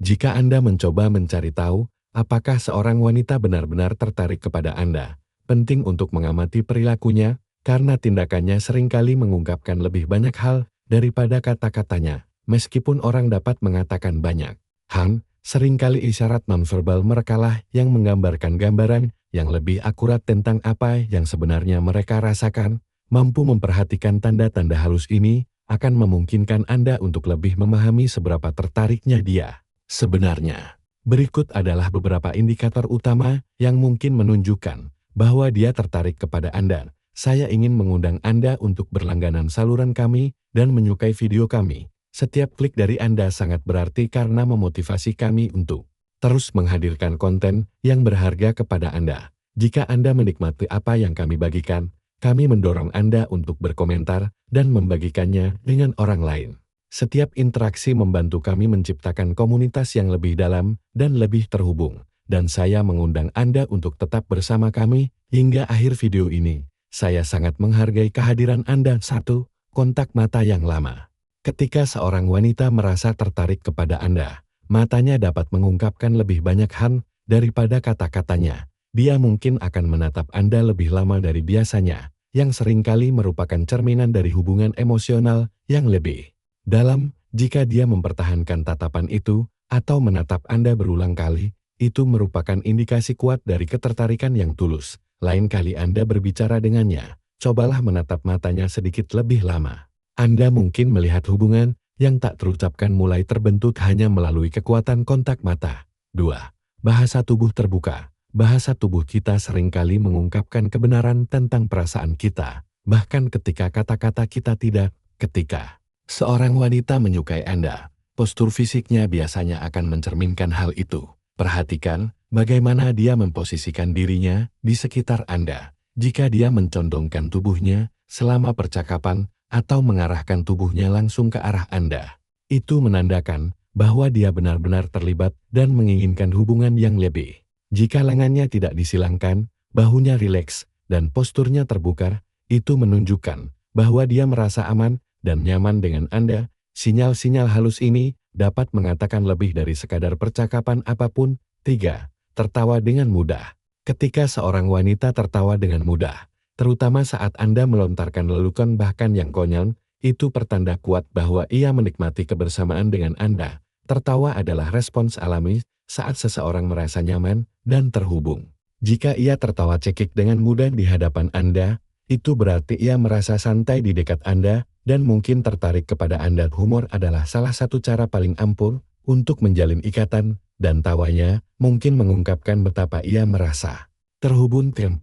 Jika Anda mencoba mencari tahu apakah seorang wanita benar-benar tertarik kepada Anda, penting untuk mengamati perilakunya, karena tindakannya seringkali mengungkapkan lebih banyak hal daripada kata-katanya. Meskipun orang dapat mengatakan banyak hal, seringkali isyarat nonverbal merekalah yang menggambarkan gambaran yang lebih akurat tentang apa yang sebenarnya mereka rasakan. Mampu memperhatikan tanda-tanda halus ini akan memungkinkan Anda untuk lebih memahami seberapa tertariknya dia sebenarnya. Berikut adalah beberapa indikator utama yang mungkin menunjukkan bahwa dia tertarik kepada Anda. Saya ingin mengundang Anda untuk berlangganan saluran kami dan menyukai video kami. Setiap klik dari Anda sangat berarti karena memotivasi kami untuk terus menghadirkan konten yang berharga kepada Anda. Jika Anda menikmati apa yang kami bagikan, kami mendorong Anda untuk berkomentar dan membagikannya dengan orang lain. Setiap interaksi membantu kami menciptakan komunitas yang lebih dalam dan lebih terhubung. Dan saya mengundang Anda untuk tetap bersama kami hingga akhir video ini. Saya sangat menghargai kehadiran Anda. 1. Kontak mata yang lama. Ketika seorang wanita merasa tertarik kepada Anda, matanya dapat mengungkapkan lebih banyak hal daripada kata-katanya. Dia mungkin akan menatap Anda lebih lama dari biasanya, yang seringkali merupakan cerminan dari hubungan emosional yang lebih dalam. Jika dia mempertahankan tatapan itu, atau menatap Anda berulang kali, itu merupakan indikasi kuat dari ketertarikan yang tulus. Lain kali Anda berbicara dengannya, cobalah menatap matanya sedikit lebih lama. Anda mungkin melihat hubungan yang tak terucapkan mulai terbentuk hanya melalui kekuatan kontak mata. 2. Bahasa tubuh terbuka. Bahasa tubuh kita seringkali mengungkapkan kebenaran tentang perasaan kita, bahkan ketika kata-kata kita tidak. Ketika seorang wanita menyukai Anda, postur fisiknya biasanya akan mencerminkan hal itu. Perhatikan bagaimana dia memposisikan dirinya di sekitar Anda. Jika dia mencondongkan tubuhnya selama percakapan atau mengarahkan tubuhnya langsung ke arah Anda, itu menandakan bahwa dia benar-benar terlibat dan menginginkan hubungan yang lebih. Jika lengannya tidak disilangkan, bahunya rileks, dan posturnya terbuka, itu menunjukkan bahwa dia merasa aman dan nyaman dengan Anda. Sinyal-sinyal halus ini dapat mengatakan lebih dari sekadar percakapan apapun. 3. Tertawa dengan mudah. Ketika seorang wanita tertawa dengan mudah, terutama saat Anda melontarkan lelucon bahkan yang konyol, itu pertanda kuat bahwa ia menikmati kebersamaan dengan Anda. Tertawa adalah respons alami saat seseorang merasa nyaman dan terhubung. Jika ia tertawa cekik dengan mudah di hadapan Anda, itu berarti ia merasa santai di dekat Anda dan mungkin tertarik kepada Anda. Humor adalah salah satu cara paling ampuh untuk menjalin ikatan, dan tawanya mungkin mengungkapkan betapa ia merasa terhubung. 4.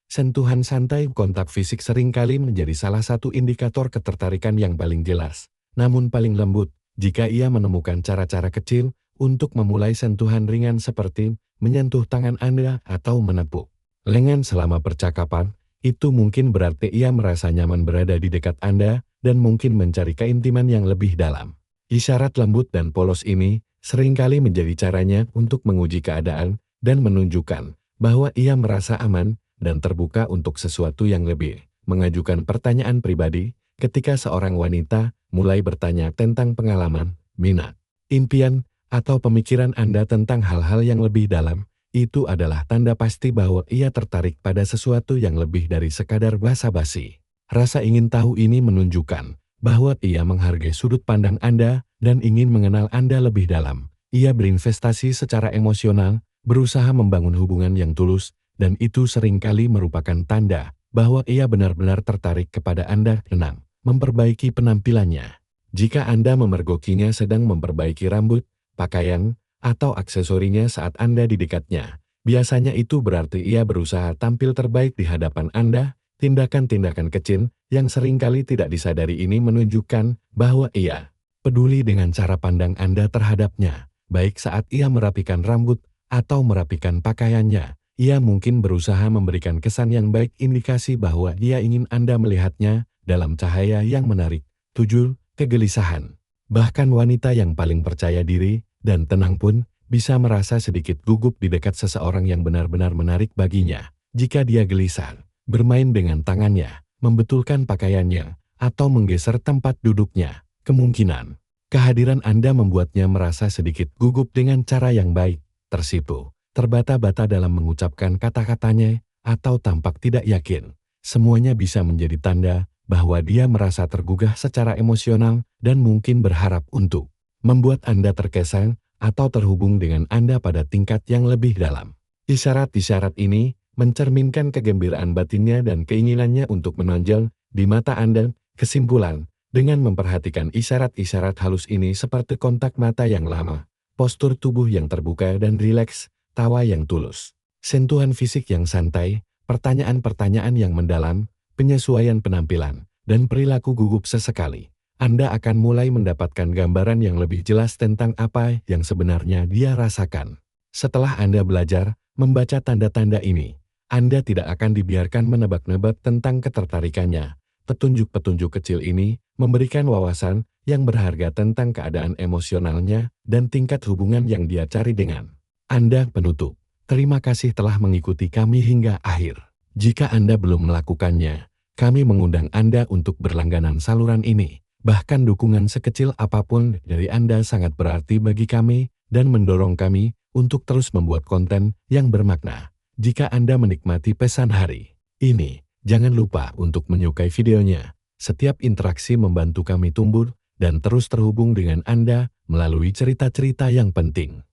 Sentuhan santai. Kontak fisik seringkali menjadi salah satu indikator ketertarikan yang paling jelas, namun paling lembut. Jika ia menemukan cara-cara kecil untuk memulai sentuhan ringan seperti menyentuh tangan Anda atau menepuk lengan selama percakapan, itu mungkin berarti ia merasa nyaman berada di dekat Anda dan mungkin mencari keintiman yang lebih dalam. Isyarat lembut dan polos ini seringkali menjadi caranya untuk menguji keadaan dan menunjukkan bahwa ia merasa aman dan terbuka untuk sesuatu yang lebih. Mengajukan pertanyaan pribadi. Ketika seorang wanita mulai bertanya tentang pengalaman, minat, impian, atau pemikiran Anda tentang hal-hal yang lebih dalam, itu adalah tanda pasti bahwa ia tertarik pada sesuatu yang lebih dari sekadar basa-basi. Rasa ingin tahu ini menunjukkan bahwa ia menghargai sudut pandang Anda dan ingin mengenal Anda lebih dalam. Ia berinvestasi secara emosional, berusaha membangun hubungan yang tulus, dan itu seringkali merupakan tanda bahwa ia benar-benar tertarik kepada Anda. 6. Memperbaiki penampilannya. Jika Anda memergokinya sedang memperbaiki rambut, pakaian, atau aksesorinya saat Anda di dekatnya, biasanya itu berarti ia berusaha tampil terbaik di hadapan Anda. Tindakan-tindakan kecil yang seringkali tidak disadari ini menunjukkan bahwa ia peduli dengan cara pandang Anda terhadapnya. Baik saat ia merapikan rambut atau merapikan pakaiannya, ia mungkin berusaha memberikan kesan yang baik, indikasi bahwa ia ingin Anda melihatnya dalam cahaya yang menarik. 7. Kegelisahan. Bahkan wanita yang paling percaya diri dan tenang pun bisa merasa sedikit gugup di dekat seseorang yang benar-benar menarik baginya. Jika dia gelisah, bermain dengan tangannya, membetulkan pakaiannya, atau menggeser tempat duduknya, kemungkinan Kehadiran Anda membuatnya merasa sedikit gugup dengan cara yang baik, tersipu, terbata-bata dalam mengucapkan kata-katanya, atau tampak tidak yakin. Semuanya bisa menjadi tanda bahwa dia merasa tergugah secara emosional dan mungkin berharap untuk membuat Anda terkesan atau terhubung dengan Anda pada tingkat yang lebih dalam. Isyarat-isyarat ini mencerminkan kegembiraan batinnya dan keinginannya untuk menonjol di mata Anda. Kesimpulan, dengan memperhatikan isyarat-isyarat halus ini seperti kontak mata yang lama, postur tubuh yang terbuka dan rileks, tawa yang tulus, sentuhan fisik yang santai, pertanyaan-pertanyaan yang mendalam, penyesuaian penampilan, dan perilaku gugup sesekali, Anda akan mulai mendapatkan gambaran yang lebih jelas tentang apa yang sebenarnya dia rasakan. Setelah Anda belajar membaca tanda-tanda ini, Anda tidak akan dibiarkan menebak-nebak tentang ketertarikannya. Petunjuk-petunjuk kecil ini memberikan wawasan yang berharga tentang keadaan emosionalnya dan tingkat hubungan yang dia cari dengan Anda. Penutup, terima kasih telah mengikuti kami hingga akhir. Jika Anda belum melakukannya, kami mengundang Anda untuk berlangganan saluran ini. Bahkan dukungan sekecil apapun dari Anda sangat berarti bagi kami dan mendorong kami untuk terus membuat konten yang bermakna. Jika Anda menikmati pesan hari ini, jangan lupa untuk menyukai videonya. Setiap interaksi membantu kami tumbuh dan terus terhubung dengan Anda melalui cerita-cerita yang penting.